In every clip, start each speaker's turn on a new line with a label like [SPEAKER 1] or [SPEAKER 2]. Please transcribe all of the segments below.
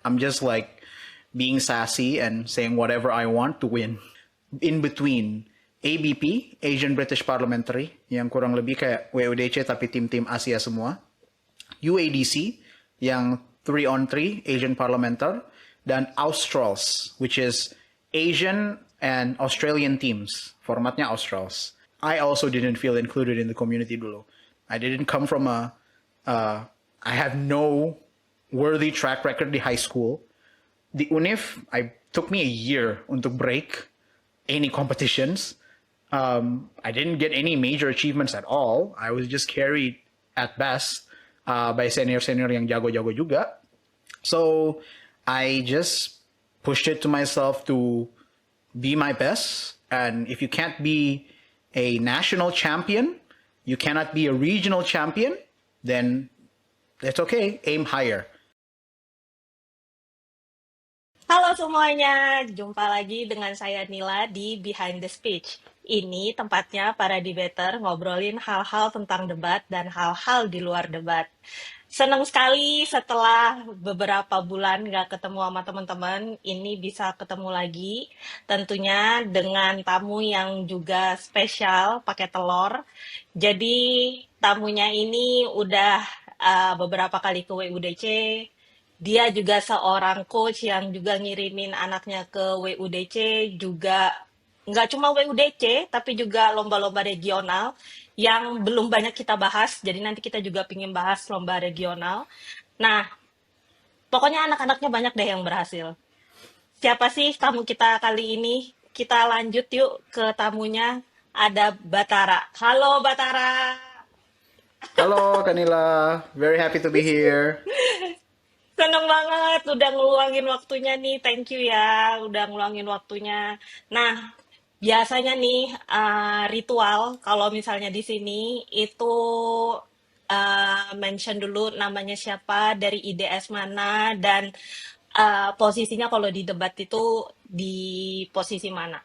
[SPEAKER 1] I'm just like being sassy and saying whatever I want to win. In between ABP, Asian British Parliamentary, yang kurang lebih kayak WUDC tapi tim-tim Asia semua. UADC, yang 3-on-3 Asian Parliamentar, dan Australs, which is Asian and Australian teams. Formatnya Australs. I also didn't feel included in the community dulu. I didn't come from I have no worthy track record di high school. The UNIF, took me a year untuk break any competitions. I didn't get any major achievements at all. I was just carried at best by senior-senior yang jago-jago juga. So I just pushed it to myself to be my best. And if you can't be a national champion, you cannot be a regional champion, then it's okay, aim higher.
[SPEAKER 2] Halo semuanya, jumpa lagi dengan saya Nila di Behind the Speech. Ini tempatnya para debater ngobrolin hal-hal tentang debat dan hal-hal di luar debat. Senang sekali setelah beberapa bulan nggak ketemu sama teman-teman, ini bisa ketemu lagi. Tentunya dengan tamu yang juga spesial, pakai telur. Jadi tamunya ini udah beberapa kali ke WUDC. Dia juga seorang coach yang juga ngirimin anaknya ke WUDC, juga nggak cuma WUDC, tapi juga lomba-lomba regional yang belum banyak kita bahas. Jadi nanti kita juga pingin bahas lomba regional. Nah, pokoknya anak-anaknya banyak deh yang berhasil. Siapa sih tamu kita kali ini? Kita lanjut yuk ke tamunya. Ada Batara. Halo Batara.
[SPEAKER 1] Halo Kanila, very happy to be here.
[SPEAKER 2] Seneng banget udah ngeluangin waktunya nih. Thank you ya udah ngeluangin waktunya. Nah, biasanya nih ritual kalau misalnya di sini itu mention dulu namanya siapa, dari IDS mana, dan posisinya kalau di debat itu di posisi mana.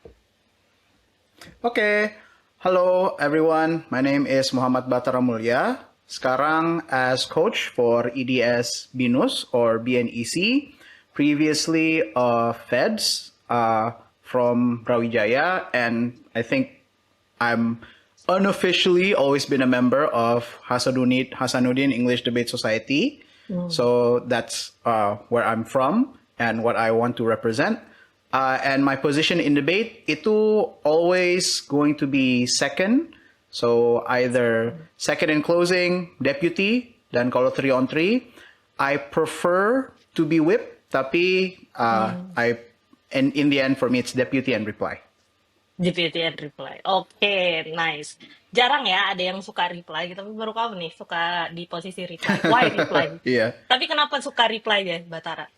[SPEAKER 1] Okay, hello everyone. My name is Muhammad Batara Mulya. Sekarang as coach for EDS BINUS or BNEC. Previously Feds from Brawijaya, and I think I'm unofficially always been a member of Hasanuddin English Debate Society. So that's where I'm from and what I want to represent. And my position in debate, itu always going to be second. So either second in closing, deputy, dan kalau 3-on-3, I prefer to be whip, tapi and in the end for me it's deputy and reply.
[SPEAKER 2] Deputy and reply. Oke, nice. Jarang ya ada yang suka reply gitu, tapi baru kamu nih suka di posisi reply. Why reply?
[SPEAKER 1] Yeah.
[SPEAKER 2] Tapi kenapa suka reply ya, Batara?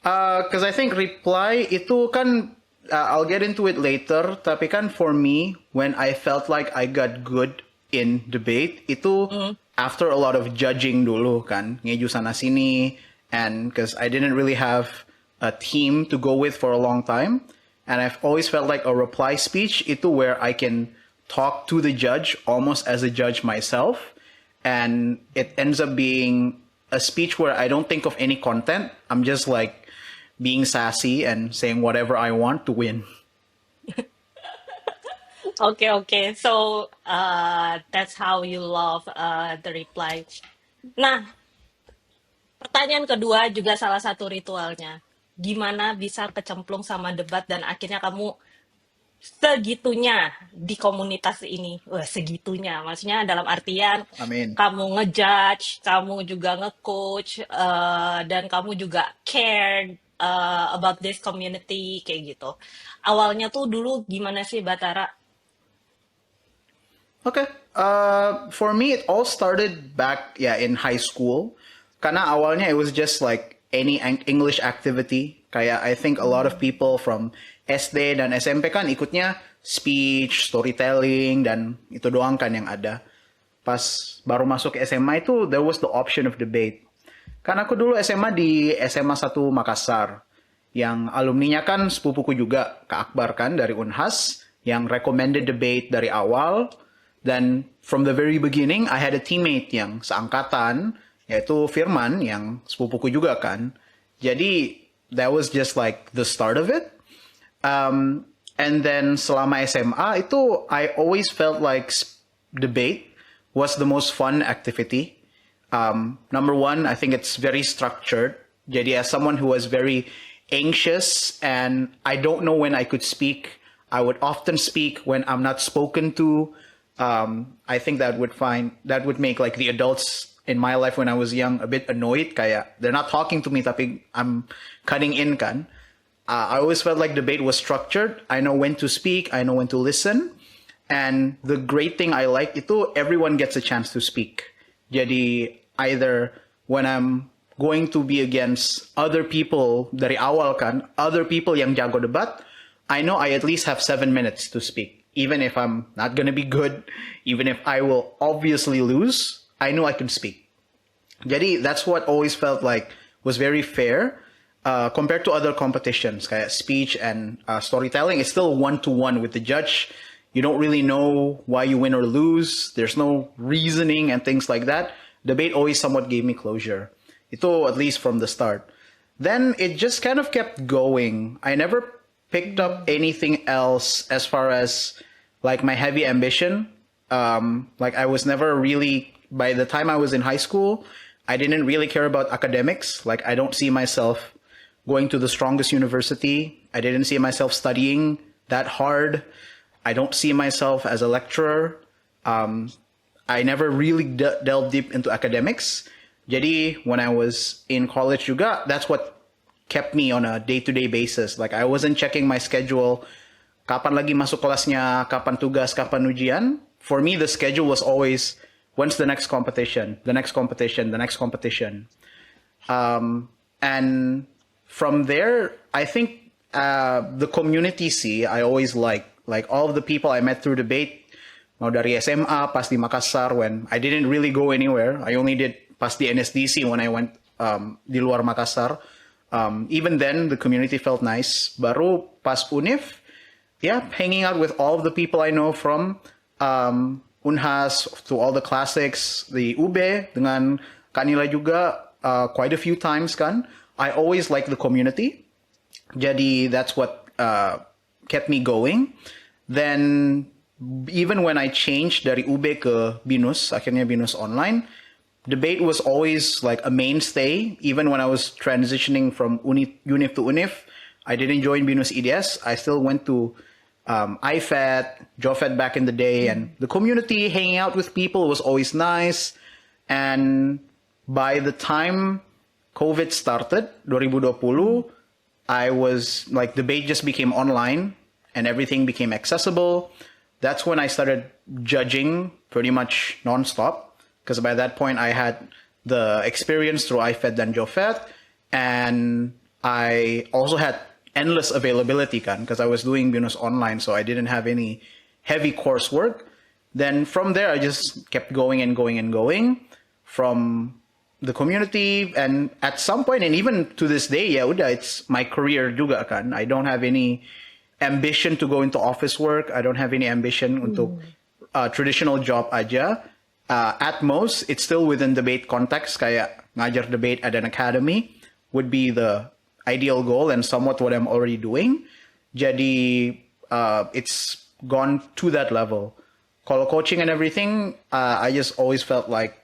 [SPEAKER 1] Because I think reply itu kan, I'll get into it later, tapi kan for me, when I felt like I got good in debate, itu after a lot of judging dulu kan, ngeju sana sini, and because I didn't really have a team to go with for a long time, and I've always felt like a reply speech, itu where I can talk to the judge almost as a judge myself, and it ends up being a speech where I don't think of any content, I'm just like, being sassy and saying whatever I want to win.
[SPEAKER 2] Oke. So, that's how you love the reply. Nah, pertanyaan kedua juga salah satu ritualnya. Gimana bisa kecemplung sama debat dan akhirnya kamu segitunya di komunitas ini? Wah, segitunya. Maksudnya dalam artian
[SPEAKER 1] Amin.
[SPEAKER 2] kamu ngejudge, kamu juga nge-coach, dan kamu juga care about this community, kayak gitu. Awalnya tuh dulu gimana sih, Batara?
[SPEAKER 1] Okay. For me, it all started back, in high school. Karena awalnya it was just like any English activity. Kayak I think a lot of people from SD dan SMP kan ikutnya speech, storytelling, dan itu doang kan yang ada. Pas baru masuk ke SMA itu, there was the option of debate. Karena aku dulu SMA di SMA 1 Makassar. Yang alumninya kan sepupuku juga, Kak Akbar kan dari Unhas, yang recommended debate dari awal. Dan from the very beginning, I had a teammate yang seangkatan, yaitu Firman, yang sepupuku juga kan. Jadi that was just like the start of it. And then selama SMA itu I always felt like debate was the most fun activity. Number one, I think it's very structured. Jadi as someone who was very anxious and I don't know when I could speak, I would often speak when I'm not spoken to. I think that would make like the adults in my life when I was young a bit annoyed. Kaya they're not talking to me, tapi I'm cutting in kan. I always felt like debate was structured. I know when to speak. I know when to listen. And the great thing I like itu everyone gets a chance to speak. Jadi either when I'm going to be against other people dari awal kan, other people yang jago debat, I know I at least have 7 minutes to speak. Even if I'm not going to be good, even if I will obviously lose, I know I can speak. Jadi that's what always felt like was very fair compared to other competitions. Kayak speech and storytelling, it's still one-to-one with the judge. You don't really know why you win or lose. There's no reasoning and things like that. Debate always somewhat gave me closure. Ito at least from the start. Then it just kind of kept going. I never picked up anything else as far as like my heavy ambition. Like I was never really, by the time I was in high school, I didn't really care about academics. Like I don't see myself going to the strongest university. I didn't see myself studying that hard. I don't see myself as a lecturer. I never really delved deep into academics. Jadi when I was in college juga, that's what kept me on a day-to-day basis. Like I wasn't checking my schedule. Kapan lagi masuk kelasnya, kapan tugas, kapan ujian. For me, the schedule was always, when's the next competition, the next competition, the next competition. And from there, I think the community I always liked. Like all of the people I met through debate, mau dari SMA, pas di Makassar, when I didn't really go anywhere. I only did pas di NSDC when I went di luar Makassar. Even then, the community felt nice. Baru pas Unif, yeah, hanging out with all of the people I know from Unhas to all the classics, the UB dengan Kanila juga quite a few times kan. I always liked the community. Jadi that's what kept me going. Then even when I changed dari UB ke BINUS, akhirnya BINUS online, debate was always like a mainstay. Even when I was transitioning from UNIF to UNIF, I didn't join BINUS EDS. I still went to IFET, JOFET back in the day, and the community, hanging out with people was always nice. And by the time COVID started, 2020, I was like, debate just became online and everything became accessible. That's when I started judging pretty much nonstop. Because by that point, I had the experience through IFET and JOFET. And I also had endless availability kan, because I was doing BINUS online, so I didn't have any heavy coursework. Then from there, I just kept going and going and going from the community. And at some point, and even to this day, yeah, udah, it's my career juga kan. I don't have any ambition to go into office work. I don't have any ambition untuk traditional job aja. At most, it's still within debate context, kayak ngajar debate at an academy would be the ideal goal and somewhat what I'm already doing. Jadi, it's gone to that level. Kalau coaching and everything, I just always felt like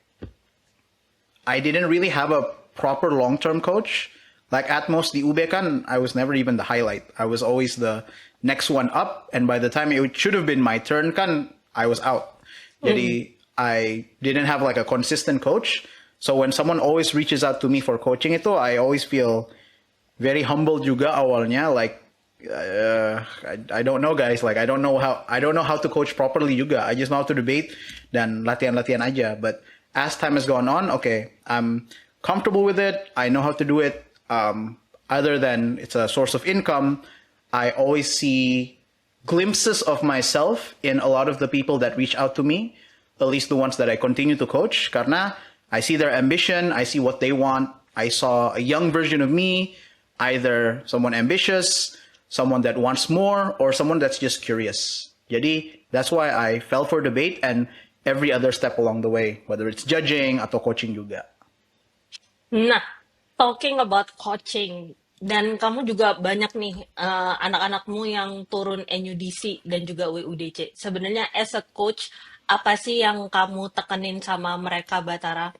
[SPEAKER 1] I didn't really have a proper long-term coach. Like at most, the UB kan, I was never even the highlight. I was always the next one up. And by the time it should have been my turn kan, I was out. Jadi, I didn't have like a consistent coach. So when someone always reaches out to me for coaching itu, I always feel very humble juga awalnya. Like, I don't know guys. Like I don't know how to coach properly juga. I just know how to debate dan latihan-latihan aja. But as time has gone on, okay, I'm comfortable with it. I know how to do it. Other than it's a source of income, I always see glimpses of myself in a lot of the people that reach out to me, at least the ones that I continue to coach. Karena I see their ambition, I see what they want. I saw a young version of me, either someone ambitious, someone that wants more, or someone that's just curious. Jadi that's why I fell for debate and every other step along the way, whether it's judging atau coaching juga.
[SPEAKER 2] Nah, Talking about coaching, dan kamu juga banyak nih anak-anakmu yang turun NUDC dan juga WUDC. Sebenarnya as a coach, apa sih yang kamu tekenin sama mereka, Batara?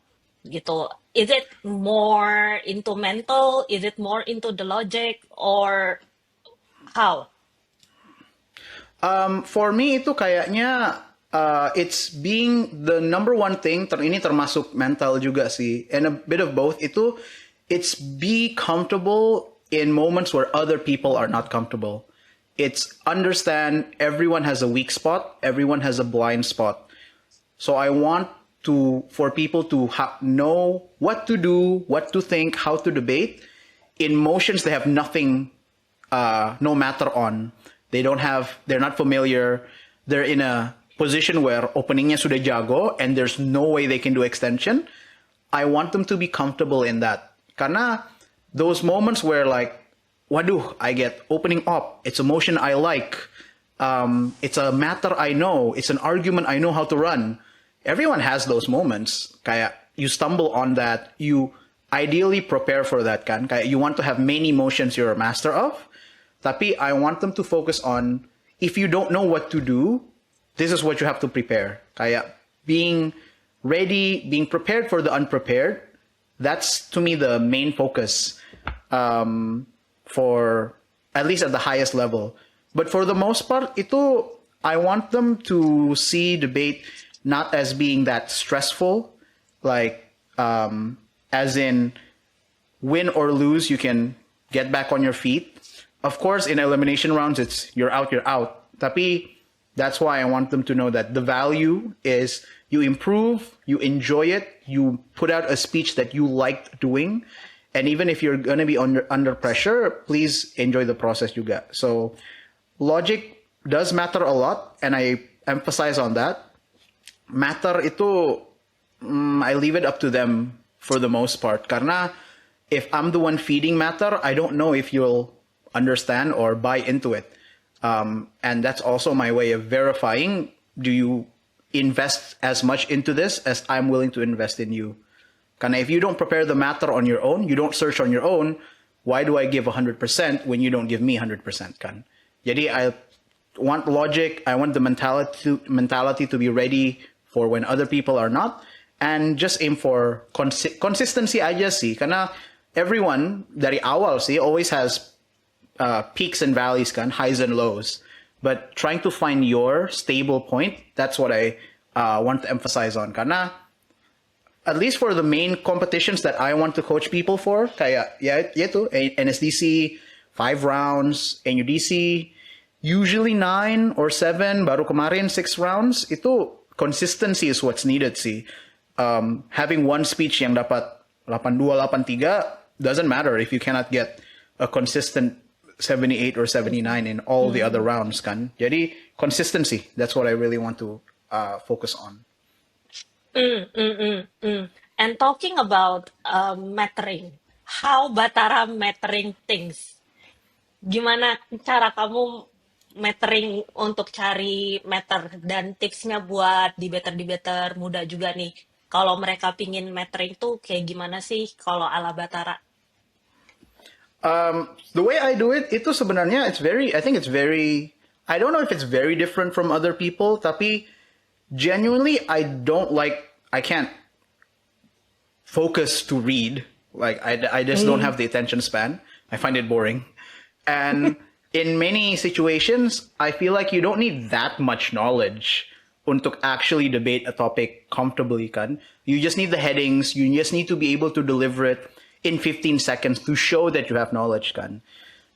[SPEAKER 2] Gitu. Is it more into mental? Is it more into the logic? Or how?
[SPEAKER 1] For me itu kayaknya it's being the number one thing. Ini termasuk mental juga sih, and a bit of both. It's be comfortable in moments where other people are not comfortable. It's understand everyone has a weak spot, everyone has a blind spot. So I want for people to know what to do, what to think, how to debate in motions they have nothing, no matter on. They're not familiar. They're in a position where openingnya sudah jago and there's no way they can do extension. I want them to be comfortable in that. Karena those moments where like, waduh, I get opening up. It's a motion I like. It's a matter I know. It's an argument I know how to run. Everyone has those moments. Kaya you stumble on that. You ideally prepare for that kan. Kaya you want to have many motions you're a master of. Tapi I want them to focus on, if you don't know what to do, this is what you have to prepare. Kaya being ready, being prepared for the unprepared, that's to me the main focus for at least at the highest level. But for the most part, I want them to see debate not as being that stressful, like as in win or lose, you can get back on your feet. Of course, in elimination rounds, it's you're out. Tapi that's why I want them to know that the value is you improve, you enjoy it, you put out a speech that you liked doing, and even if you're going to be under pressure, please enjoy the process you get. So logic does matter a lot, and I emphasize on that. Matter itu, I leave it up to them for the most part. Karena if I'm the one feeding matter, I don't know if you'll understand or buy into it. And that's also my way of verifying, do you invest as much into this as I'm willing to invest in you? Karena if you don't prepare the matter on your own, you don't search on your own, why do I give 100% when you don't give me 100% kan? Jadi I want logic, I want the mentality to be ready for when other people are not, and just aim for consistency aja sih. Karena everyone dari awal sih always has peaks and valleys kan, highs and lows. But trying to find your stable point, that's what I want to emphasize on. Karena at least for the main competitions that I want to coach people for, kaya yaitu NSDC 5 rounds, NUDC usually 9 or 7, baru kemarin 6 rounds. Itu consistency is what's needed sih. Having one speech yang dapat 82, 83 doesn't matter if you cannot get a consistent 78 or 79 in all the other rounds kan. Jadi consistency, that's what I really want to focus on.
[SPEAKER 2] And talking about mattering, how Batara mattering things? Gimana cara kamu mattering untuk cari matter, dan tipsnya buat debater muda juga nih. Kalau mereka pingin mattering tuh kayak gimana sih kalau ala Batara?
[SPEAKER 1] The way I do it, itu sebenarnya I think it's very, I don't know if it's very different from other people, tapi genuinely I can't focus to read. Like I just don't have the attention span. I find it boring. And in many situations, I feel like you don't need that much knowledge untuk actually debate a topic comfortably kan. You just need the headings, you just need to be able to deliver it in 15 seconds to show that you have knowledge kan.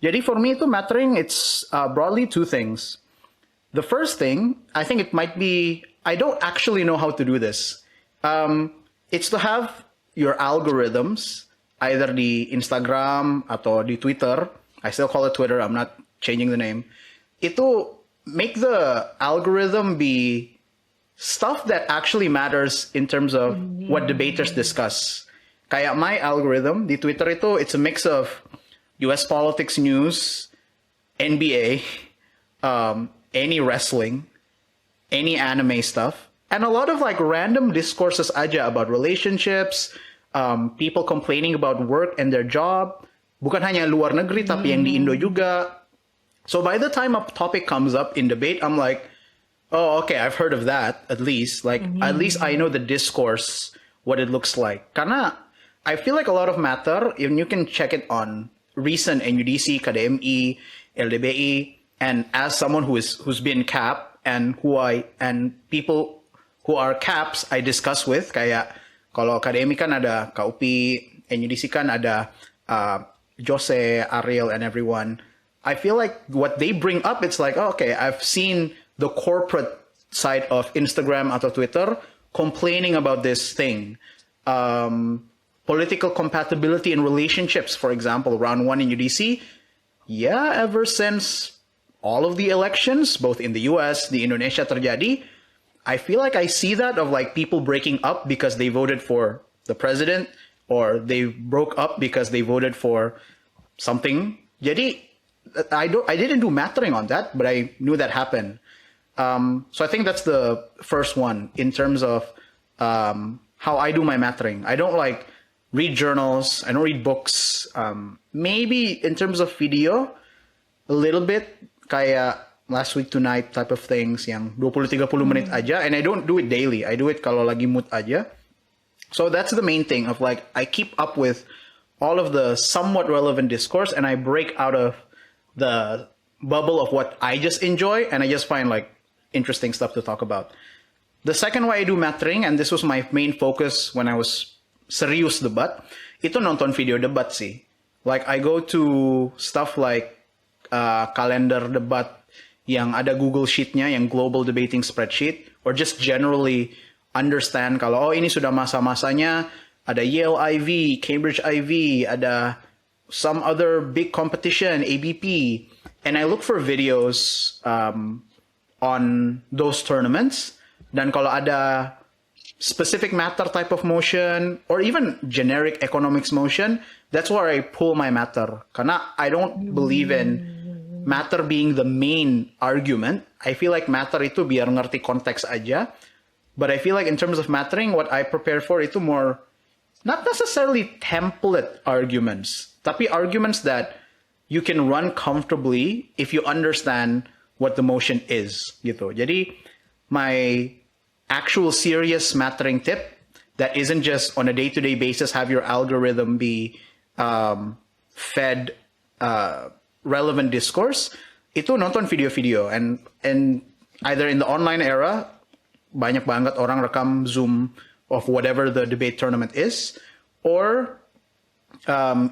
[SPEAKER 1] Jadi for me itu mattering, it's broadly two things. The first thing, I think it might be, I don't actually know how to do this. It's to have your algorithms, either di Instagram atau di Twitter. I still call it Twitter, I'm not changing the name. Itu make the algorithm be stuff that actually matters in terms of what debaters discuss. Kayak my algorithm di Twitter itu, it's a mix of US politics news, NBA, any wrestling, any anime stuff, and a lot of like random discourses aja about relationships, people complaining about work and their job, bukan hanya luar negeri tapi yang di Indo juga. So by the time a topic comes up in debate, I'm like, oh, okay, I've heard of that at least. Like, at least I know the discourse, what it looks like. Karena I feel like a lot of matter, and you can check it on recent NUDC, KDMI, LDBI, and as someone who's been CAP and people who are CAPs I discuss with, kayak kalau KDMI kan ada KUP, NUDC kan ada Jose, Ariel, and everyone. I feel like what they bring up, it's like, oh, okay, I've seen the corporate side of Instagram atau Twitter complaining about this thing. Political compatibility in relationships, for example, round one in UDC. Yeah, ever since all of the elections, both in the US, the Indonesia terjadi, I feel like I see that of like people breaking up because they voted for the president, or they broke up because they voted for something. Jadi, I didn't do mattering on that, but I knew that happened. So I think that's the first one in terms of how I do my mattering. I don't like read journals. I don't read books. Maybe in terms of video, a little bit, kayak last week tonight type of things, yang 20-30 menit aja. And I don't do it daily. I do it kalau lagi mood aja. So that's the main thing of like, I keep up with all of the somewhat relevant discourse, and I break out of the bubble of what I just enjoy, and I just find like interesting stuff to talk about. The second way I do mattering, and this was my main focus when I was serius debat, itu nonton video debat sih. Like I go to stuff like kalender debat yang ada Google Sheet-nya, yang global debating spreadsheet, or just generally understand kalau, oh ini sudah masa-masanya, ada Yale IV, Cambridge IV, ada some other big competition, ABP, and I look for videos on those tournaments. Dan kalau ada specific matter type of motion, or even generic economics motion, that's where I pull my matter. Karena I don't believe in matter being the main argument. I feel like matter itu biar ngerti konteks aja. But I feel like in terms of mattering, what I prepare for itu more, not necessarily template arguments, tapi arguments that you can run comfortably if you understand what the motion is, gitu. Jadi, my actual serious mattering tip that isn't just on a day-to-day basis have your algorithm be fed relevant discourse, itu nonton video-video. And either in the online era, banyak banget orang rekam Zoom of whatever the debate tournament is, or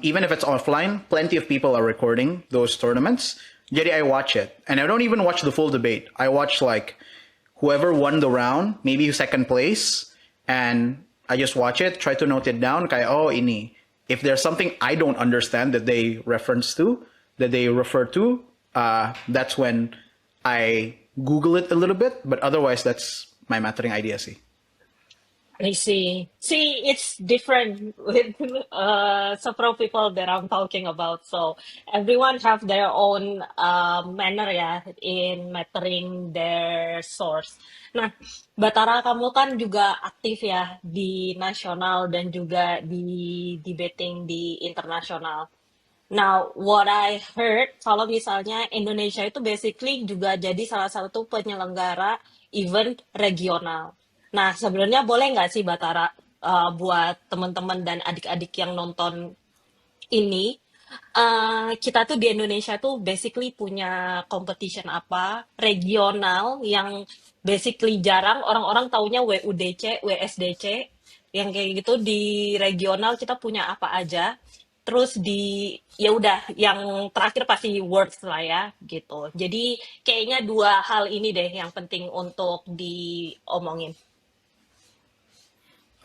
[SPEAKER 1] even if it's offline, plenty of people are recording those tournaments. Jadi I watch it. And I don't even watch the full debate. I watch like whoever won the round, maybe second place, and I just watch it, try to note it down, kaya, oh, ini. If there's something I don't understand that they reference to, that they refer to, that's when I Google it a little bit, but otherwise that's my mattering idea sih.
[SPEAKER 2] I see. See, it's different with several people that I'm talking about. So everyone have their own manner ya in mattering their source. Nah, Batara kamu kan juga aktif ya di nasional dan juga di debating di internasional. Now, what I heard, kalau misalnya Indonesia itu basically juga jadi salah satu penyelenggara event regional. Nah, sebenarnya boleh nggak sih Batara buat teman-teman dan adik-adik yang nonton ini, kita tuh di Indonesia tuh basically punya competition apa regional yang basically jarang orang-orang taunya WUDC, WSDC, yang kayak gitu di regional kita punya apa aja. Terus ya udah yang terakhir pasti words lah ya gitu. Jadi kayaknya dua hal ini deh yang penting untuk diomongin.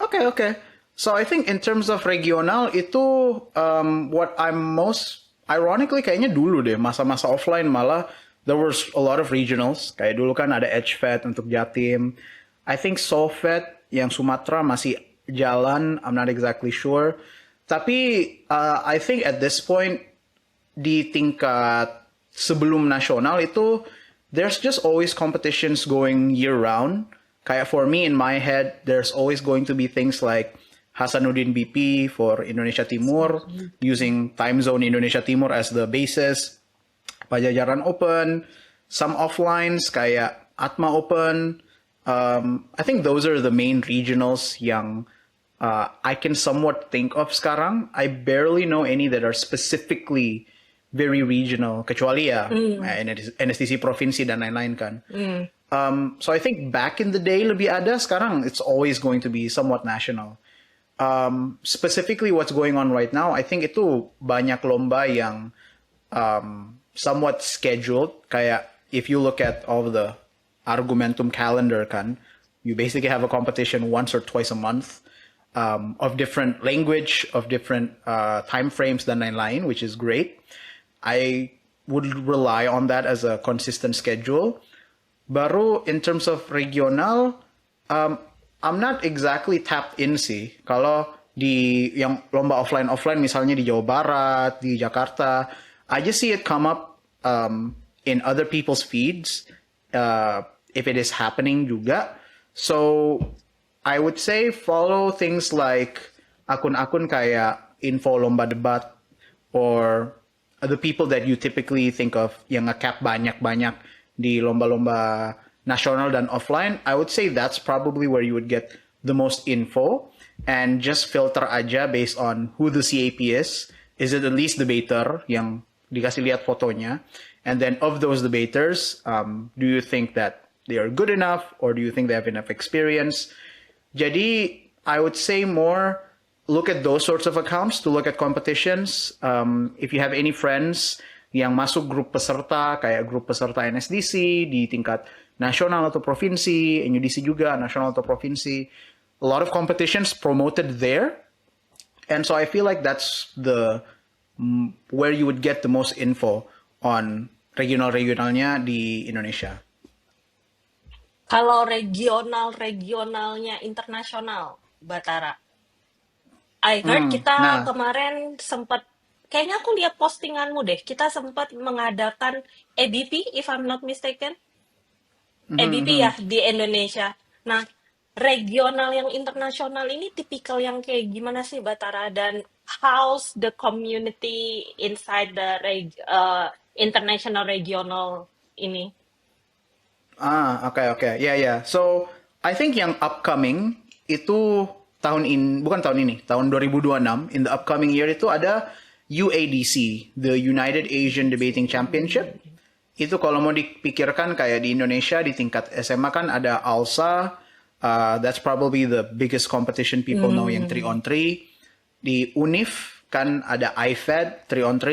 [SPEAKER 1] Okay. So I think in terms of regional itu what I'm most ironically kayaknya dulu deh masa-masa offline malah there was a lot of regionals. Kayak dulu kan ada HFET untuk Jatim. I think SOFET yang Sumatera masih jalan. I'm not exactly sure. Tapi I think at this point di tingkat sebelum nasional itu there's just always competitions going year round. Kayak for me in my head, there's always going to be things like Hasanuddin BP for Indonesia Timur, using time zone Indonesia Timur as the basis. Pajajaran Open, some offlines kayak Atma Open. I think those are the main regionals yang I can somewhat think of sekarang. I barely know any that are specifically very regional, kecuali ya NSTC provinsi dan lain-lain kan. So I think back in the day lebih ada, sekarang it's always going to be somewhat national. Specifically what's going on right now, I think itu banyak lomba yang somewhat scheduled. Kayak if you look at all the Argumentum calendar kan, you basically have a competition once or twice a month of different language, of different time frames dan lain-lain, which is great. I would rely on that as a consistent schedule. Baru in terms of regional, I'm not exactly tapped in sih. Kalau di yang lomba offline misalnya di Jawa Barat, di Jakarta, I just see it come up in other people's feeds if it is happening juga. So I would say follow things like akun-akun kayak info lomba debat or the people that you typically think of yang nge-cap banyak-banyak di lomba-lomba nasional dan offline. I would say that's probably where you would get the most info, and just filter aja based on who the CAP is. Is it at least debater yang dikasih lihat fotonya? And then of those debaters, do you think that they are good enough, or do you think they have enough experience? Jadi I would say more look at those sorts of accounts to look at competitions. If you have any friends yang masuk grup peserta, kayak grup peserta NSDC di tingkat nasional atau provinsi, NUDC juga nasional atau provinsi, a lot of competitions promoted there. And so I feel like that's the where you would get the most info on regionalnya di Indonesia.
[SPEAKER 2] Kalau regionalnya internasional, Batara. I heard kita kemarin sempat, kayaknya aku lihat postinganmu deh, kita sempat mengadakan ABP, if I'm not mistaken. ABP ya di Indonesia. Nah, regional yang internasional ini tipikal yang kayak gimana sih, Batara? Dan how's the community inside the international regional ini?
[SPEAKER 1] Okay. Yeah. So, I think yang upcoming itu tahun 2026, in the upcoming year itu ada UADC, the United Asian Debating Championship. Itu kalau mau dipikirkan kayak di Indonesia di tingkat SMA kan ada ALSA, that's probably the biggest competition people know yang 3-on-3. Di UNIF kan ada IFED 3-on-3,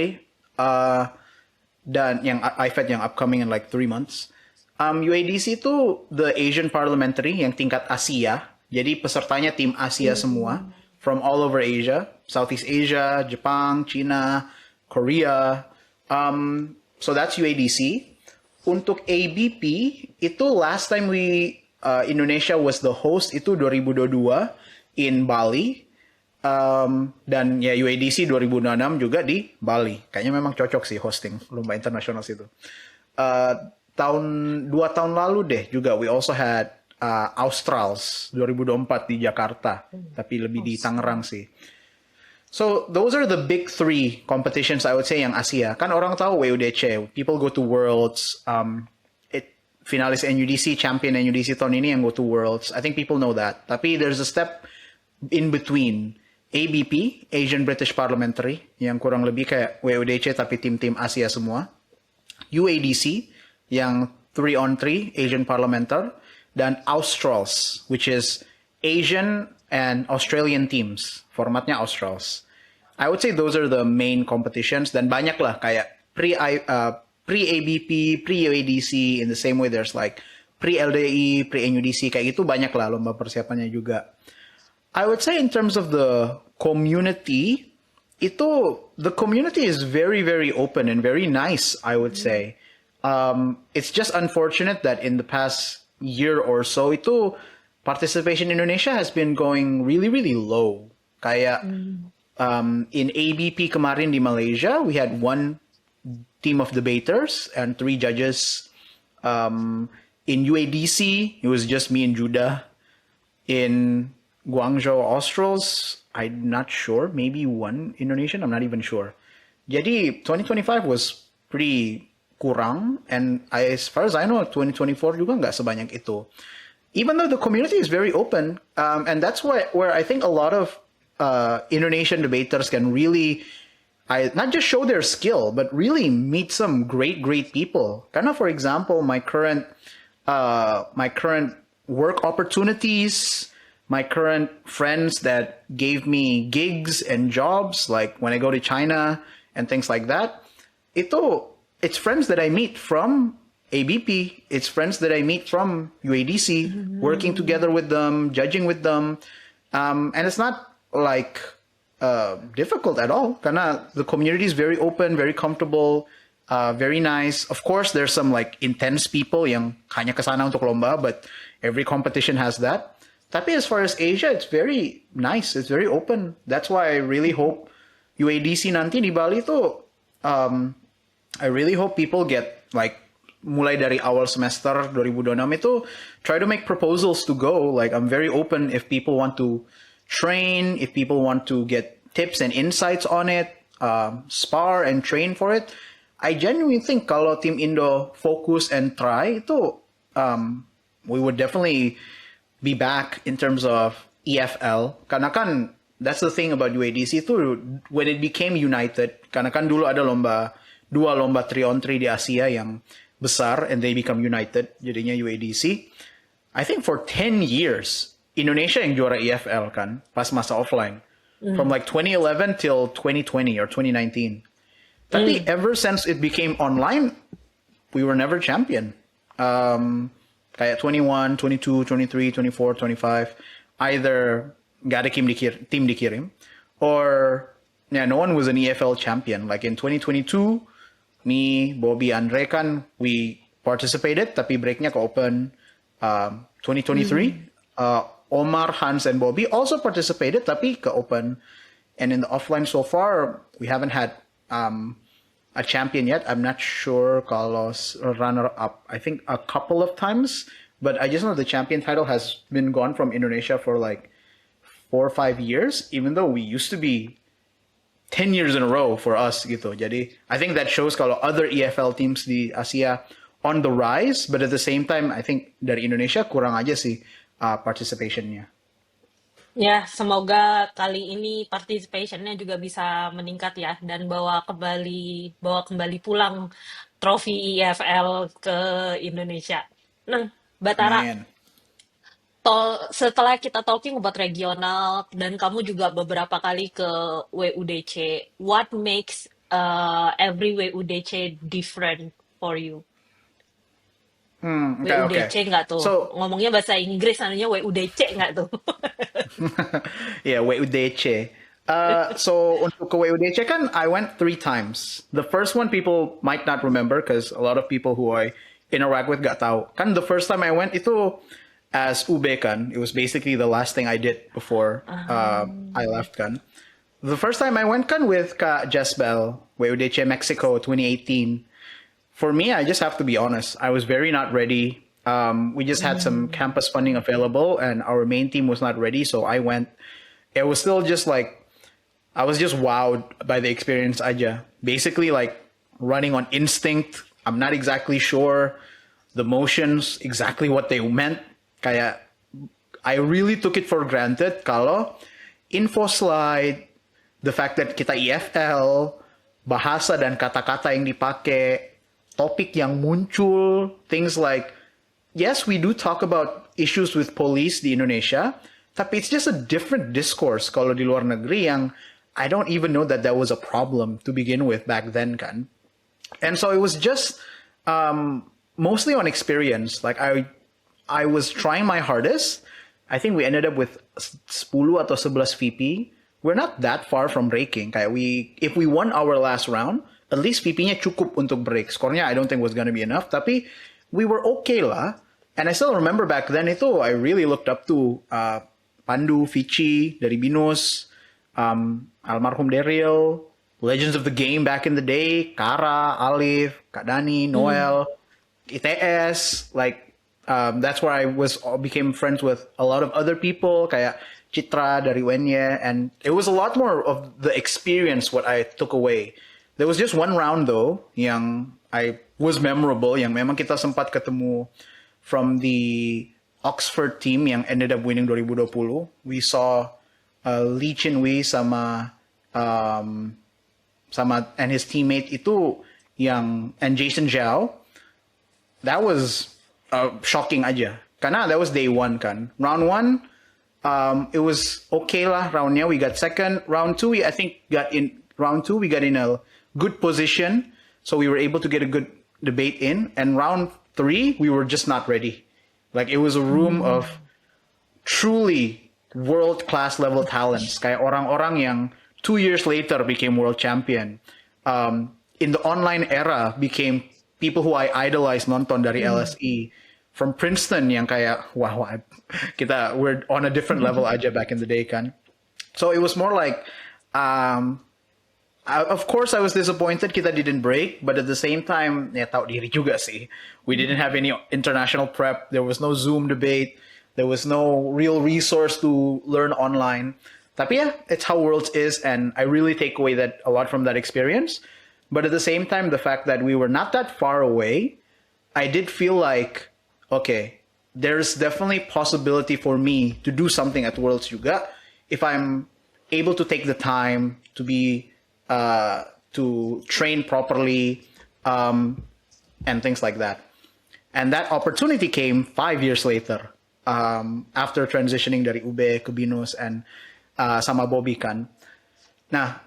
[SPEAKER 1] dan yang IFED yang upcoming in like 3 months. UADC itu the Asian Parliamentary yang tingkat Asia. Jadi pesertanya tim Asia semua from all over Asia, Southeast Asia, Jepang, China, Korea. So that's UADC. Untuk ABP itu last time Indonesia was the host itu 2022 in Bali. Dan ya UADC 2026 juga di Bali. Kayaknya memang cocok sih hosting lomba internasional situ. 2 tahun lalu deh juga we also had Australs 2024 di Jakarta, tapi lebih di Tangerang sih. So those are the big 3 competitions I would say yang Asia. Kan orang tahu WUDC, people go to Worlds, finalis NUDC, champion NUDC tahun ini yang go to Worlds. I think people know that. Tapi there's a step in between. ABP, Asian British Parliamentary, yang kurang lebih kayak WUDC tapi tim-tim Asia semua. UADC, yang 3-on-3 Asian Parliamentar, dan Australs, which is Asian and Australian teams. Formatnya Australs. I would say those are the main competitions, dan banyak lah kayak pre-ABP, pre-UADC, in the same way there's like pre-LDI, pre-NUDC, kayak gitu banyak lah lomba persiapannya juga. I would say in terms of the community, the community is very, very open and very nice, I would say. It's just unfortunate that in the past year or so, participation in Indonesia has been going really, really low. Kayak in ABP kemarin di Malaysia, we had 1 team of debaters and 3 judges. In UADC, it was just me and Judah. In Guangzhou Australs, I'm not sure. Maybe one Indonesian, I'm not even sure. Jadi 2025 was pretty kurang, and as far as I know, 2024 juga nggak sebanyak itu. Even though the community is very open, and that's where I think a lot of Indonesian debaters can really, not just show their skill, but really meet some great people. Karena, for example, my current work opportunities, my current friends that gave me gigs and jobs, like when I go to China and things like that, it's friends that I meet from ABP. It's friends that I meet from UADC, working together with them, judging with them. And it's not like difficult at all. Karena the community is very open, very comfortable, very nice. Of course, there's some like intense people yang hanya kesana untuk lomba, but every competition has that. Tapi as far as Asia, it's very nice. It's very open. That's why I really hope UADC nanti di Bali tuh, I really hope people get like mulai dari awal semester 2026 itu try to make proposals to go. Like I'm very open if people want to train, if people want to get tips and insights on it, spar and train for it. I genuinely think kalau Team Indo focus and try itu, we would definitely be back in terms of EFL. Karena kan that's the thing about UADC itu, when it became united, karena kan dulu ada dua lomba 3-on-3 di Asia yang besar, and they become united, jadinya UADC. I think for 10 years, Indonesia yang juara EFL kan, pas masa offline. From like 2011 till 2020 or 2019. Tapi ever since it became online, we were never champion. Kayak 21, 22, 23, 24, 25, either gak ada tim dikirim, or yeah, no one was an EFL champion. Like in 2022, me, Bobby, Andre kan, we participated, tapi breaknya ke open. 2023, Omar, Hans, and Bobby also participated, tapi ke open. And in the offline so far, we haven't had a champion yet. I'm not sure kalau runner-up. I think a couple of times, but I just know the champion title has been gone from Indonesia for like 4 or 5 years, even though we used to be 10 years in a row for us gitu. Jadi, I think that shows kalau other EFL teams di Asia on the rise, but at the same time, I think dari Indonesia kurang aja sih participationnya.
[SPEAKER 2] Ya, semoga kali ini participationnya juga bisa meningkat ya dan bawa kembali pulang trofi EFL ke Indonesia. Nah, Batara,
[SPEAKER 1] Amin.
[SPEAKER 2] setelah kita talking about regional dan kamu juga beberapa kali ke WUDC, what makes every WUDC different for you?
[SPEAKER 1] Okay.
[SPEAKER 2] WUDC nggak tuh?
[SPEAKER 1] So,
[SPEAKER 2] Ngomongnya bahasa Inggris, namanya WUDC nggak tuh?
[SPEAKER 1] yeah, WUDC. So untuk ke WUDC kan, I went 3 times. The first one people might not remember because a lot of people who I interact with gak tahu. Kan the first time I went itu as UB kan. It was basically the last thing I did before I left kan. The first time I went kan with Kak Jezbel, WUDC Mexico 2018. For me, I just have to be honest. I was very not ready. We just had some campus funding available, and our main team was not ready. So I went. It was still just like I was just wowed by the experience. Aja, basically like running on instinct. I'm not exactly sure the motions exactly what they meant. Kayak I really took it for granted. Kalau info slide, the fact that kita EFL, bahasa dan kata-kata yang dipakai, topik yang muncul, things like, yes, we do talk about issues with police di Indonesia, tapi it's just a different discourse kalau di luar negeri yang I don't even know that was a problem to begin with back then kan. And so it was just mostly on experience. Like I was trying my hardest. I think we ended up with 10 atau 11 VP. We're not that far from breaking. Kayak if we won our last round, at least VP-nya cukup untuk break. Skornya I don't think was gonna be enough, tapi we were okay lah. And I still remember back then itu I really looked up to Pandu, Vici, dari Binus, almarhum Daryl, Legends of the Game back in the day, Kara, Alif, Kak Dani, Noel, ITS, like that's where I became friends with a lot of other people, kayak Citra, dari Wenye, and it was a lot more of the experience what I took away. There was just one round though, yang I was memorable, yang memang kita sempat ketemu from the Oxford team yang ended up winning 2020. We saw Lee Chin Wei sama and his teammate itu and Jason Zhao. That was shocking aja. Karena that was day one kan. Round one, it was okay lah roundnya. We got second. Round two, we got in a good position. So we were able to get a good debate in. And round three, we were just not ready. Like it was a room of truly world-class level talents. Kayak orang-orang yang 2 years later became world champion. In the online era became people who I idolize nonton dari LSE. From Princeton yang kayak, wow, we're on a different level aja back in the day kan. So it was more like, of course I was disappointed kita didn't break, but at the same time, ya tahu diri juga sih. We didn't have any international prep. There was no Zoom debate. There was no real resource to learn online. Tapi yeah, it's how Worlds is, and I really take away a lot from that experience. But at the same time, the fact that we were not that far away, I did feel like, okay, there's definitely possibility for me to do something at Worlds juga if I'm able to take the time to be to train properly and things like that. And that opportunity came 5 years later after transitioning dari UB ke Binus and sama Bobby kan. Nah,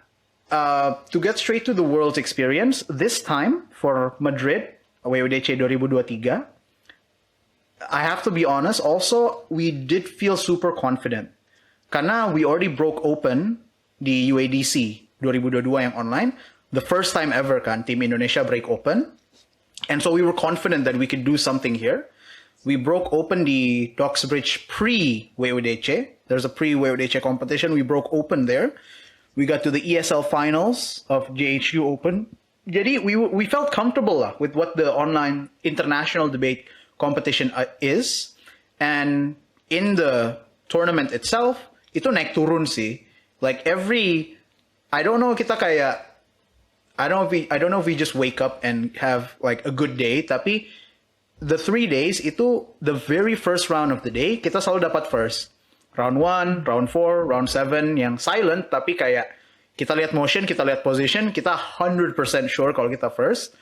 [SPEAKER 1] to get straight to the World's experience, this time for Madrid, WWDC 2023, I have to be honest, also, we did feel super confident. Karena we already broke open the UADC 2022 yang online. The first time ever kan, Team Indonesia break open. And so we were confident that we could do something here. We broke open the Docksbridge pre-WWDC. There's a pre-WWDC competition. We broke open there. We got to the ESL finals of JHU Open. Jadi we felt comfortable lah with what the online international debate competition is. And in the tournament itself, itu naik turun sih. Like I don't know kita kayak, I don't know if we just wake up and have like a good day, tapi the 3 days itu the very first round of the day kita selalu dapat first. Round 1, round 4, round 7 yang silent tapi kayak kita lihat motion, kita lihat position, kita 100% sure kalau kita first.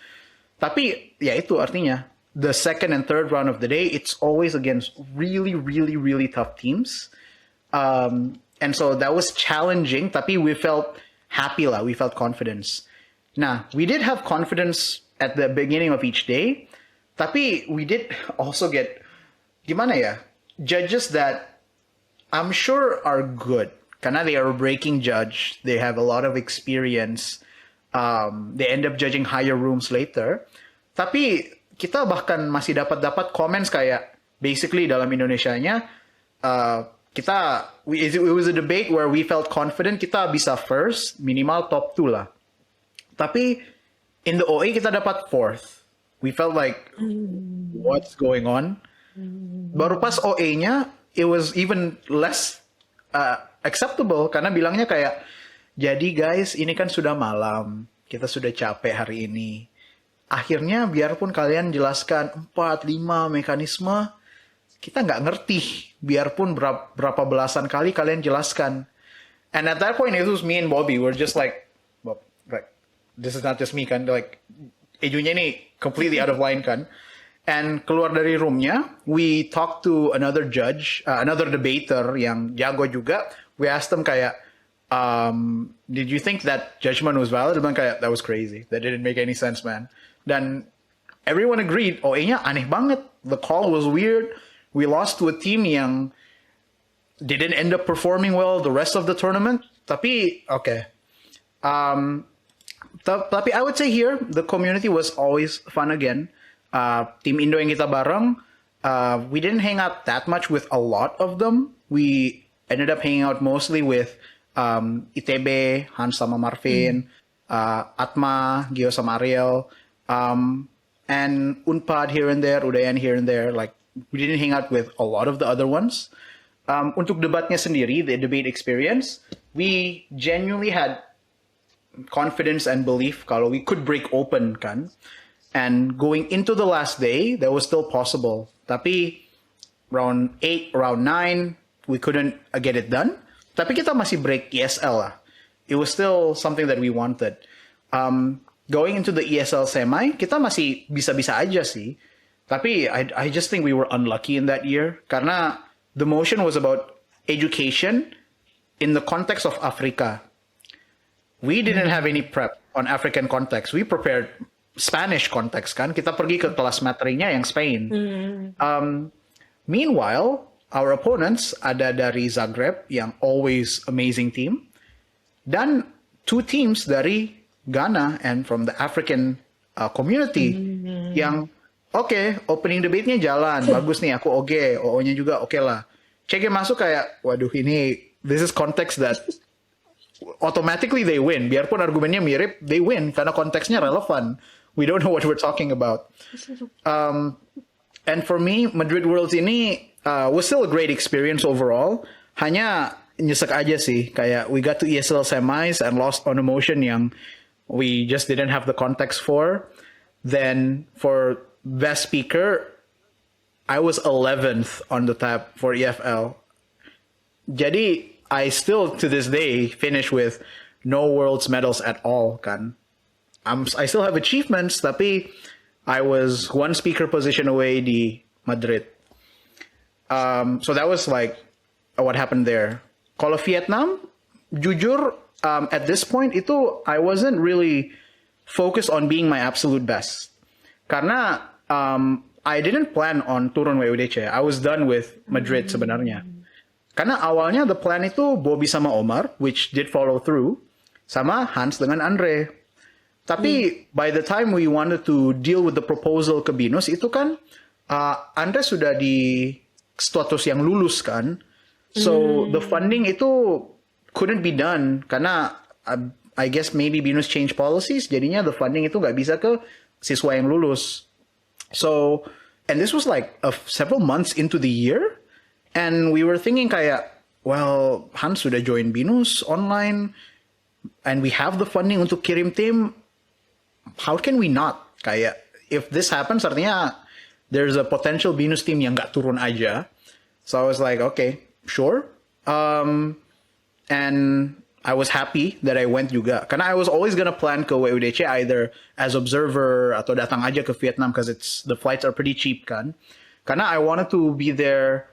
[SPEAKER 1] Tapi ya itu artinya the second and third round of the day it's always against really really really tough teams. And so that was challenging tapi we felt happy lah, we felt confidence. Nah, we did have confidence at the beginning of each day. Tapi we did also get, gimana ya, judges that I'm sure are good. Karena they are a breaking judge. They have a lot of experience. They end up judging higher rooms later. Tapi kita bahkan masih dapat comments kayak, basically dalam Indonesianya, it was a debate where we felt confident kita bisa first, minimal top 2 lah. Tapi in the OA kita dapat 4th. We felt like, what's going on? Baru pas OA-nya, it was even less acceptable. Karena bilangnya kayak, jadi guys, ini kan sudah malam. Kita sudah capek hari ini. Akhirnya, biarpun kalian jelaskan 4-5 mekanisme, kita nggak ngerti. Biarpun berapa belasan kali kalian jelaskan. And at that point, it was me and Bobby. We're just like, this is not just me kan. Like, Ejunya ini completely out of line kan. And keluar dari roomnya, we talked to another judge, another debater yang jago juga. We asked them kayak, did you think that judgment was valid? Dia bilang kayak, that was crazy. That didn't make any sense, man. Dan everyone agreed, OA-nya aneh banget. The call was weird. We lost to a team yang didn't end up performing well the rest of the tournament. Tapi, okay. Tapi I would say here, the community was always fun again. Team Indo yang kita bareng, we didn't hang out that much with a lot of them. We ended up hanging out mostly with ITB, Hans sama Marvin, Atma, Gio sama Ariel, and Unpad here and there, Udayan here and there. Like, we didn't hang out with a lot of the other ones. Untuk debatnya sendiri, the debate experience, we genuinely had confidence and belief kalau we could break open kan. And going into the last day, that was still possible. Tapi round 8, round 9, we couldn't get it done. Tapi kita masih break ESL lah. It was still something that we wanted. Going into the ESL semi, kita masih bisa-bisa aja sih. Tapi I just think we were unlucky in that year. Karena the motion was about education in the context of Africa. We didn't have any prep on African context. We prepared Spanish context kan. Kita pergi ke kelas materinya yang Spain. Meanwhile, our opponents ada dari Zagreb yang always amazing team. Dan 2 teams dari Ghana and from the African community yang opening debate-nya jalan. Bagus nih, aku oke. OO-nya juga oke lah. CG masuk kayak, waduh ini, this is context that automatically they win. Biarpun argumennya mirip, they win karena konteksnya relevan. We don't know what we're talking about. And for me, Madrid Worlds ini was still a great experience overall. Hanya nyesek aja sih. Kayak we got to ESL semis and lost on emotion yang we just didn't have the context for. Then for best speaker, I was 11th on the tab for EFL. Jadi I still to this day finish with no world's medals at all kan. I still have achievements tapi I was 1 speaker position away di Madrid. So that was like what happened there. Kalau Vietnam, jujur at this point itu I wasn't really focused on being my absolute best. Karena I didn't plan on turun WUDC. I was done with Madrid sebenarnya. Karena awalnya the plan itu Bobby sama Omar, which did follow through, sama Hans dengan Andre. Tapi by the time we wanted to deal with the proposal ke Binus, itu kan Andre sudah di status yang lulus kan. So the funding itu couldn't be done karena I guess maybe Binus change policies, jadinya the funding itu nggak bisa ke siswa yang lulus. So, and this was like several months into the year. And we were thinking kayak, well, Hans sudah join Binus online, and we have the funding untuk kirim tim. How can we not? Kayak, if this happens, artinya there's a potential Binus team yang nggak turun aja. So I was like, okay, sure. And I was happy that I went juga. Karena I was always gonna plan ke WUDC either as observer atau datang aja ke Vietnam because the flights are pretty cheap kan. Karena I wanted to be there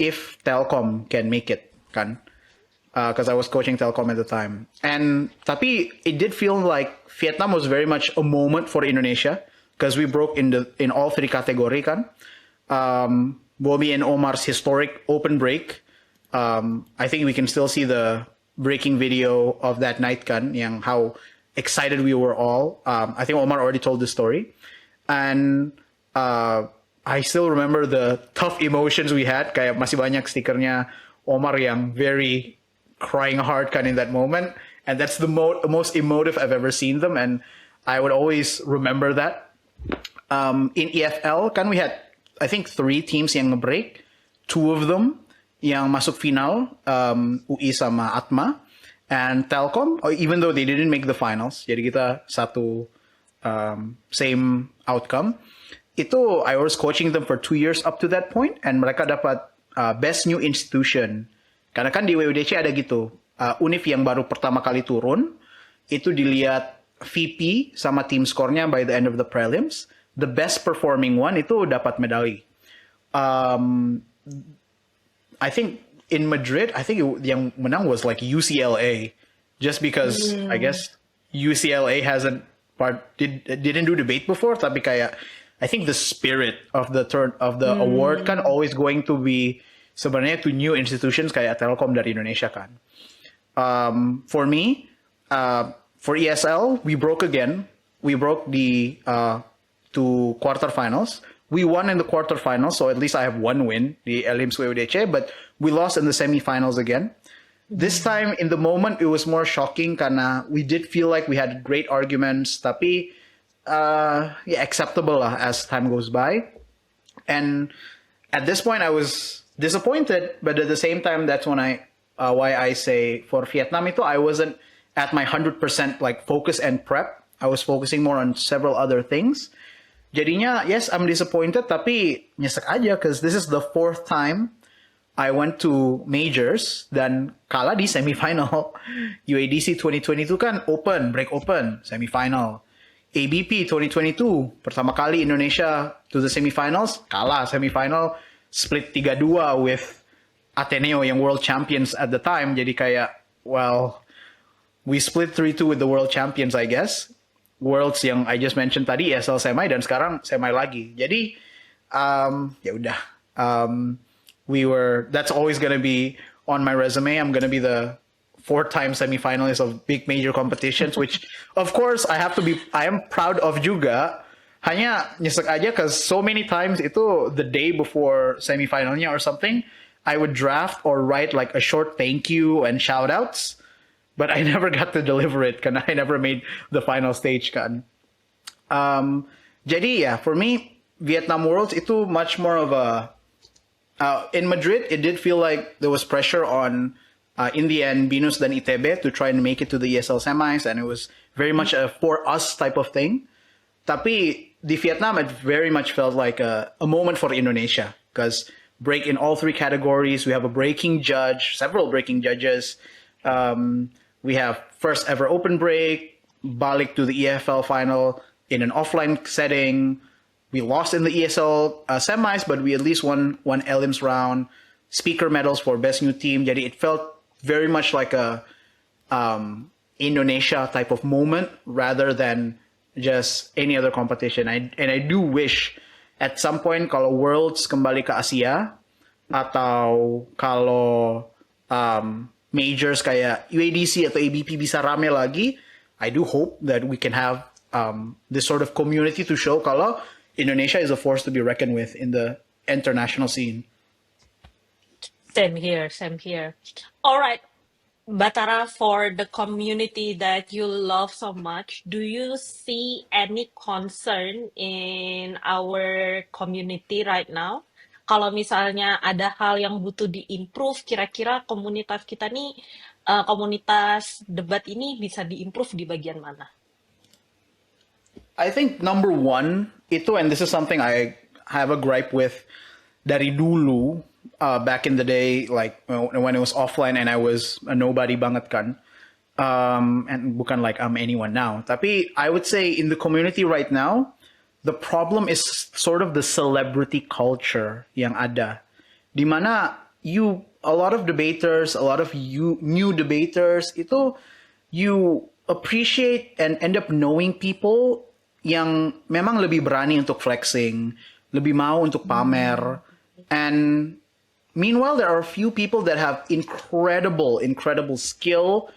[SPEAKER 1] if Telkom can make it kan. Because I was coaching Telkom at the time. And tapi it did feel like Vietnam was very much a moment for Indonesia because we broke in all 3 category kan. Bobby and Omar's historic open break. I think we can still see the breaking video of that night kan, yang how excited we were all. I think Omar already told the story. And I still remember the tough emotions we had. Kayak masih banyak stikernya Omar yang very crying hard kan in that moment. And that's the most emotive I've ever seen them. And I would always remember that. In EFL kan we had, I think 3 teams yang nge-break. 2 of them yang masuk final, UI sama Atma, and Telkom, even though they didn't make the finals, jadi kita satu same outcome. Itu I was coaching them for 2 years up to that point, and mereka dapat best new institution. Karena kan di WUDC ada gitu, univ yang baru pertama kali turun, itu dilihat VP sama team score-nya by the end of the prelims. The best performing one itu dapat medali. I think in Madrid, I think yang menang was like UCLA, just because I guess UCLA didn't do debate before, tapi kayak I think the spirit of the award kan always going to be sebenarnya to new institutions kayak Telkom dari Indonesia kan. For me, for ESL, we broke again. We broke the to quarterfinals. We won in the quarterfinals, so at least I have 1 win, the Elims WUDC, but we lost in the semifinals again. This time, in the moment, it was more shocking karena we did feel like we had great arguments, tapi acceptable lah as time goes by. And at this point, I was disappointed, but at the same time, that's when why I say for Vietnam itu, I wasn't at my 100% like focus and prep. I was focusing more on several other things. Jadinya, yes, I'm disappointed, tapi nyesek aja, because this is the fourth time I went to majors dan kalah di semifinal. UADC 2022 kan break open, semifinal. ABP 2022, pertama kali Indonesia to the semifinals, kalah semifinal, split 3-2 with Ateneo yang world champions at the time. Jadi kayak, well, we split 3-2 with the world champions, I guess. Worlds yang I just mentioned tadi, ESL semi, dan sekarang semi lagi. Jadi, ya udah. That's always gonna be on my resume. I'm gonna be the 4-time semifinalist of big major competitions, which of course I am proud of juga. Hanya nyesek aja because so many times itu the day before semifinalnya or something, I would draft or write like a short thank you and shout outs, but I never got to deliver it because I never made the final stage kan. Jadi ya, for me, Vietnam Worlds itu much more of a in Madrid, it did feel like there was pressure on, in the end, Binus dan ITB to try and make it to the ESL semis, and it was very much a for us type of thing. Tapi di Vietnam, it very much felt like a moment for Indonesia, because break in all three categories. We have a breaking judge, several breaking judges. We have first ever open break, balik to the EFL final in an offline setting. We lost in the ESL semis, but we at least won Elims round. Speaker medals for best new team. Jadi it felt very much like a Indonesia type of moment rather than just any other competition. And I do wish at some point kalau Worlds kembali ke Asia atau kalau majors kayak UADC atau ABP bisa rame lagi, I do hope that we can have this sort of community to show kalau Indonesia is a force to be reckoned with in the international scene.
[SPEAKER 2] Same here, same here. All right, Batara, for the community that you love so much, do you see any concern in our community right now? Kalau misalnya ada hal yang butuh di-improve, kira-kira komunitas kita nih, komunitas debat ini bisa di-improve di bagian mana?
[SPEAKER 1] I think number one, itu, and this is something I have a gripe with dari dulu, back in the day, like when it was offline and I was a nobody banget kan. And bukan like I'm anyone now. Tapi I would say in the community right now, the problem is sort of the celebrity culture yang ada. Dimana a lot of debaters, a lot of new debaters, itu you appreciate and end up knowing people yang memang lebih berani untuk flexing, lebih mau untuk pamer. And meanwhile, there are a few people that have incredible skill,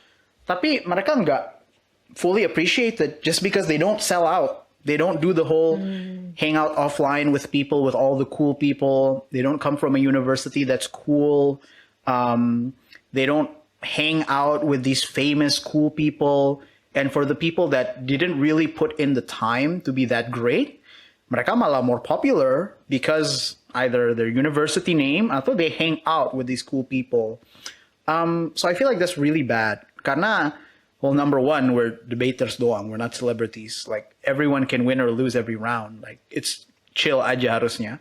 [SPEAKER 1] tapi mereka nggak fully appreciate it just because they don't sell out. They don't do the whole hang out offline with people, with all the cool people. They don't come from a university that's cool. They don't hang out with these famous cool people. And for the people that didn't really put in the time to be that great, mereka malah more popular because either their university name atau they hang out with these cool people. So I feel like that's really bad. Karena, well, number one, we're debaters doang. We're not celebrities. Like, everyone can win or lose every round. Like, it's chill aja harusnya.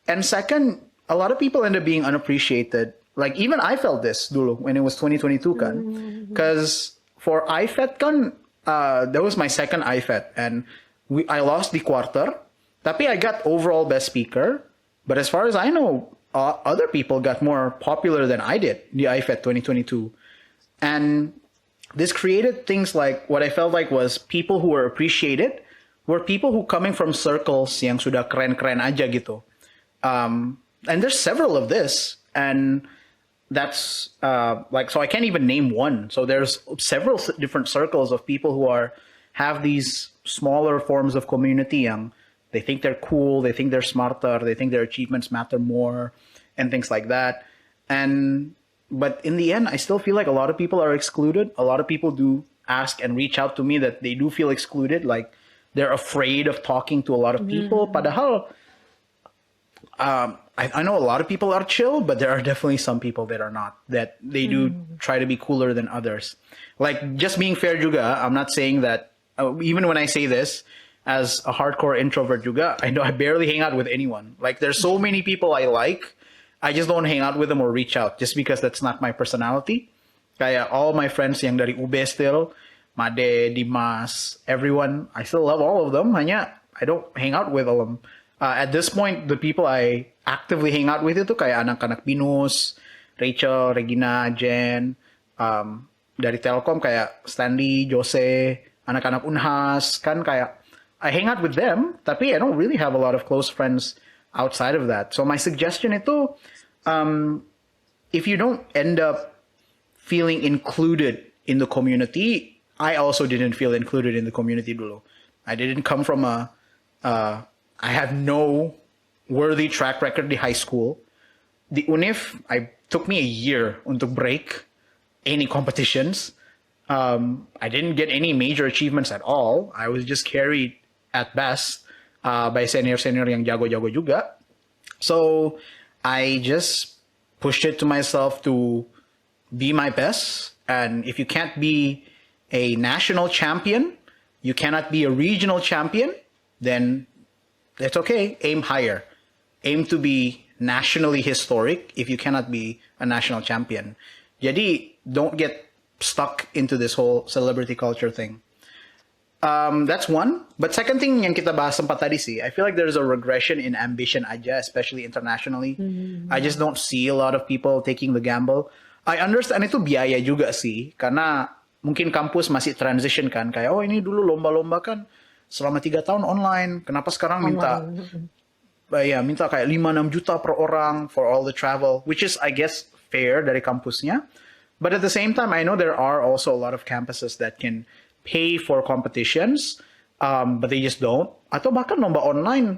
[SPEAKER 1] And second, a lot of people end up being unappreciated. Like, even I felt this dulu when it was 2022 kan. Because for IFET kan, that was my second IFET. And I lost the quarter. Tapi I got overall best speaker. But as far as I know, other people got more popular than I did, the IFET 2022. And this created things like, what I felt like was people who were appreciated were people who coming from circles yang sudah keren-keren aja gitu. And there's several of this. And that's like, so I can't even name one. So there's several different circles of people who have these smaller forms of community yang they think they're cool, they think they're smarter, they think their achievements matter more, and things like that. But in the end, I still feel like a lot of people are excluded. A lot of people do ask and reach out to me that they do feel excluded, like they're afraid of talking to a lot of people. Padahal, I know a lot of people are chill, but there are definitely some people that are not. That they do try to be cooler than others. Like just being fair, juga. I'm not saying that. Even when I say this, as a hardcore introvert, juga, I know I barely hang out with anyone. Like there's so many people I like, I just don't hang out with them or reach out just because that's not my personality. Kaya all my friends yang dari UB still, Made, Dimas, everyone, I still love all of them. Hanya I don't hang out with all of them. At this point, the people I actively hang out with itu kayak anak-anak Binus, Rachel, Regina, Jen, dari Telkom kayak Stanley, Jose, anak-anak Unhas, kan kayak I hang out with them, tapi I don't really have a lot of close friends outside of that. So my suggestion itu, if you don't end up feeling included in the community, I also didn't feel included in the community dulu. I didn't come from I have no worthy track record di high school. The UNIF, I took me a year untuk break any competitions. I didn't get any major achievements at all. I was just carried at best by senior-senior yang jago-jago juga. So I just pushed it to myself to be my best. And if you can't be a national champion, you cannot be a regional champion, then that's okay. Aim higher. Aim to be nationally historic if you cannot be a national champion. Jadi, don't get stuck into this whole celebrity culture thing. That's one. But second thing yang kita bahas sempat tadi sih, I feel like there's a regression in ambition aja, especially internationally. I just don't see a lot of people taking the gamble. I understand itu biaya juga sih, karena mungkin kampus masih transition kan, kayak oh ini dulu lomba-lomba kan selama 3 tahun online, kenapa sekarang minta minta kayak 5-6 juta per orang for all the travel, which is I guess fair dari kampusnya. But at the same time, I know there are also a lot of campuses that can pay for competitions, but they just don't. Atau bahkan lomba online,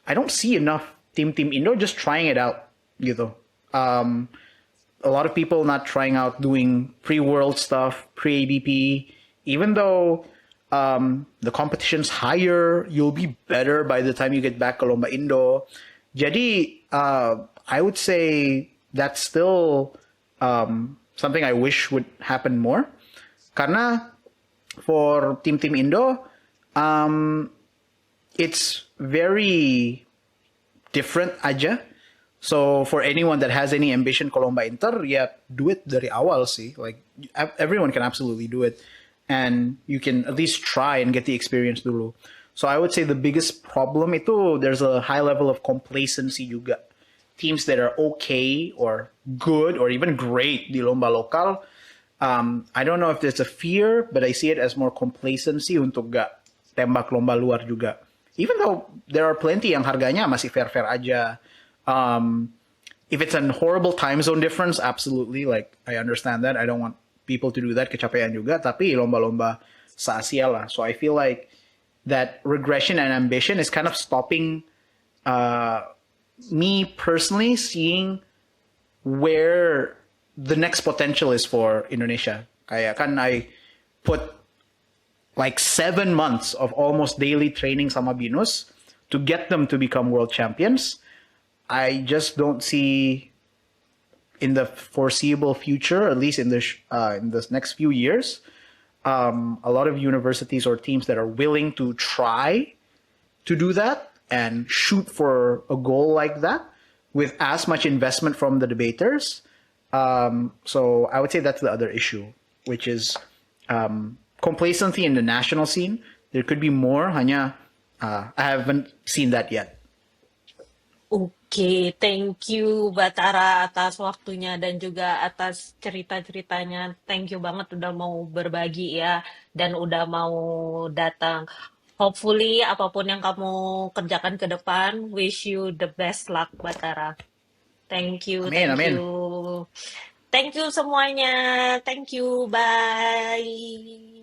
[SPEAKER 1] I don't see enough tim-tim Indo just trying it out gitu. A lot of people not trying out doing pre-world stuff, pre-ABP, even though the competition's higher, you'll be better by the time you get back ke Lomba Indo. Jadi, I would say that's still something I wish would happen more. Karena for tim-tim Indo, it's very different aja. So for anyone that has any ambition ke Lomba Inter, yeah, do it dari awal sih. Like everyone can absolutely do it. And you can at least try and get the experience dulu. So I would say the biggest problem itu there's a high level of complacency juga. Teams that are okay or good or even great di lomba lokal, I don't know if there's a fear, but I see it as more complacency untuk gak tembak lomba luar juga. Even though there are plenty yang harganya masih fair-fair aja. If it's a horrible time zone difference, absolutely, like I understand that. I don't want people to do that, kecapean juga, tapi lomba-lomba se-Asia lah. So I feel like that regression and ambition is kind of stopping me personally seeing where the next potential is for Indonesia. Kaya kan I put like 7 months of almost daily training sama Binus to get them to become world champions. I just don't see in the foreseeable future, at least in this next few years, a lot of universities or teams that are willing to try to do that and shoot for a goal like that with as much investment from the debaters. So I would say that's the other issue, which is complacency in the national scene. There could be more, hanya I haven't seen that yet.
[SPEAKER 2] Oke, thank you Batara atas waktunya dan juga atas cerita-ceritanya. Thank you banget udah mau berbagi ya dan udah mau datang. Hopefully apapun yang kamu kerjakan ke depan, wish you the best luck Batara. Thank you,
[SPEAKER 1] Amin,
[SPEAKER 2] thank
[SPEAKER 1] amin.
[SPEAKER 2] you. Thank you semuanya. Thank you, bye.